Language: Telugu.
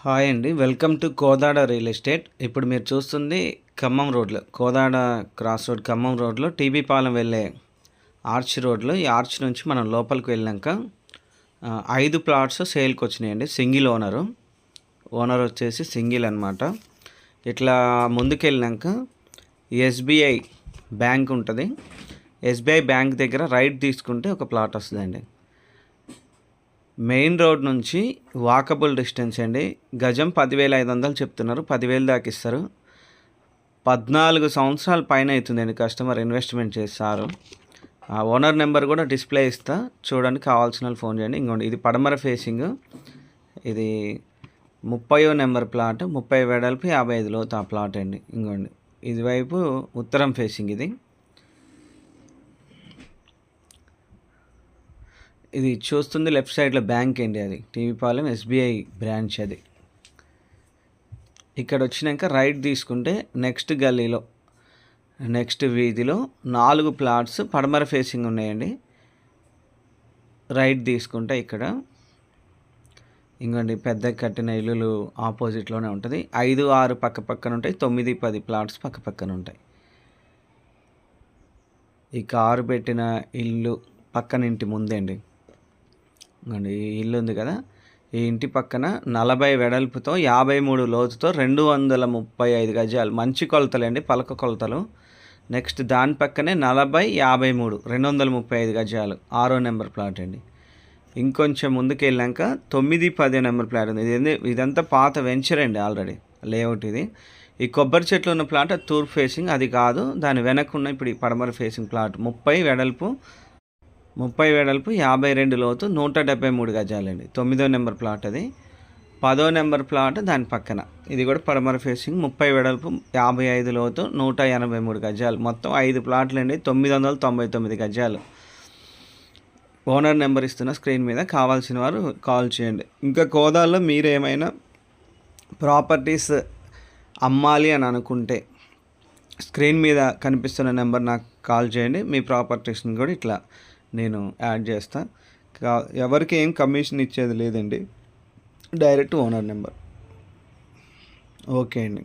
హాయ్ అండి. Welcome to Kodad real estate. ఇప్పుడు మీరు చూస్తుంది ఖమ్మం రోడ్లో, కోదాడ క్రాస్ రోడ్ ఖమ్మం రోడ్లో టీబీ పాలెం వెళ్ళే ఆర్చ్ రోడ్లో. ఈ ఆర్చ్ నుంచి మనం లోపలికి వెళ్ళాక 5 ప్లాట్స్ సేల్కి వచ్చినాయండి. సింగిల్ ఓనర్ వచ్చేసి సింగిల్ అనమాట. ఇట్లా ముందుకెళ్ళినాక ఎస్బీఐ బ్యాంక్ ఉంటుంది. ఎస్బీఐ బ్యాంక్ దగ్గర రైట్ తీసుకుంటే ఒక ప్లాట్ వస్తుందండి. మెయిన్ రోడ్ నుంచి వాకబుల్ డిస్టెన్స్ అండి. గజం 10,500 చెప్తున్నారు. 10,000 దాకా ఇస్తారు. 14 సంవత్సరాల పైన అవుతుందండి కస్టమర్ ఇన్వెస్ట్మెంట్ చేస్తారు. ఆ ఓనర్ నెంబర్ కూడా డిస్ప్లే ఇస్తా, చూడండి. కావాల్సిన వాళ్ళు ఫోన్ చేయండి. ఇంకోండి, ఇది పడమర ఫేసింగ్. ఇది 30వ నెంబర్ ప్లాట్. 30 వెడల్పు 55 లోతు ఆ ప్లాట్ అండి. ఇంకోండి, ఇది వైపు ఉత్తరం ఫేసింగ్. ఇది చూస్తుంది లెఫ్ట్ సైడ్లో బ్యాంక్ అండి. అది టీబీ పాలెం ఎస్బీఐ బ్రాంచ్. అది ఇక్కడ వచ్చినాక రైట్ తీసుకుంటే నెక్స్ట్ గల్లీలో, నెక్స్ట్ వీధిలో 4 ప్లాట్స్ పడమర ఫేసింగ్ ఉన్నాయండి. రైట్ తీసుకుంటే ఇక్కడ ఇంకోండి, పెద్ద కట్టిన ఇల్లులు ఆపోజిట్లోనే ఉంటుంది. 5, 6 పక్క పక్కన ఉంటాయి. 9, 10 ప్లాట్స్ పక్క పక్కన ఉంటాయి. ఈ కారు పెట్టిన ఇల్లు పక్కన ఇంటి ముందే అండి. ఈ ఇల్లు ఉంది కదా, ఈ ఇంటి పక్కన 40 వెడల్పుతో 53 లోతుతో 235 గజాలు. మంచి కొలతలండి, పలక కొలతలు. నెక్స్ట్ దాని పక్కనే 40, 53 235 గజాలు 6వ నెంబర్ ప్లాట్ అండి. ఇంకొంచెం ముందుకు వెళ్ళాక 9, 10 నెంబర్ ప్లాట్ ఉంది. ఇదంతా పాత వెంచర్ అండి, ఆల్రెడీ లేఅవుట్ ఇది. ఈ కొబ్బరి చెట్లు ఉన్న ప్లాట్ తూర్పు ఫేసింగ్, అది కాదు. దాని వెనక్కున్న ఇప్పుడు ఈ పడమర ఫేసింగ్ ప్లాట్ 30 వెడల్పు 52 లోతు 173 గజాలండి. 9వ నెంబర్ ప్లాట్ అది. 10వ నెంబర్ ప్లాట్ దాని పక్కన, ఇది కూడా పడమర ఫేసింగ్. 30 వెడల్పు 55 లోతు 183 గజాలు. మొత్తం 5 ప్లాట్లు అండి. 999 గజాలు. ఓనర్ నెంబర్ ఇస్తున్న స్క్రీన్ మీద. కావాల్సిన వారు కాల్ చేయండి. ఇంకా కోదాల్లో మీరు ఏమైనా ప్రాపర్టీస్ అమ్మాలి అని అనుకుంటే స్క్రీన్ మీద కనిపిస్తున్న నెంబర్ నాకు కాల్ చేయండి. మీ ప్రాపర్టీస్ని కూడా ఇట్లా నేను యాడ్ చేస్తా. ఎవరికి ఏం కమిషన్ ఇచ్చేది లేదండి, డైరెక్ట్ ఓనర్ నెంబర్. ఓకే అండి.